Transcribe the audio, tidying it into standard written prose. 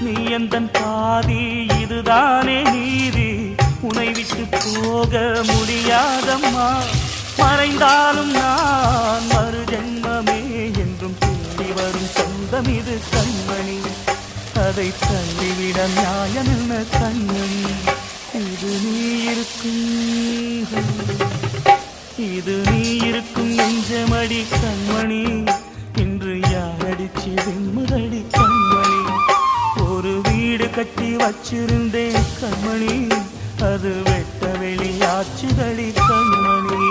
நீ எந்தன் பாதி, இதுதானே நீதி. உனை விட்டு போக முடியாதம்மா. மறைந்தாலும் நான் மறு ஜென்மமே என்றும் தேடி வரும் சொந்தம் இது கண்மணி. அதை தள்ளிவிட நியாயம் என்ன கண்மணி. இது நீ இருக்கும் நெஞ்சமடி கண்மணி. இன்று யாரடிச்சு வெண்முதடி கண்மணி. ஒரு வீடு கட்டி வச்சிருந்தேன் கண்மணி, அது வெட்ட வெளியாச்சுதடி கண்மணி.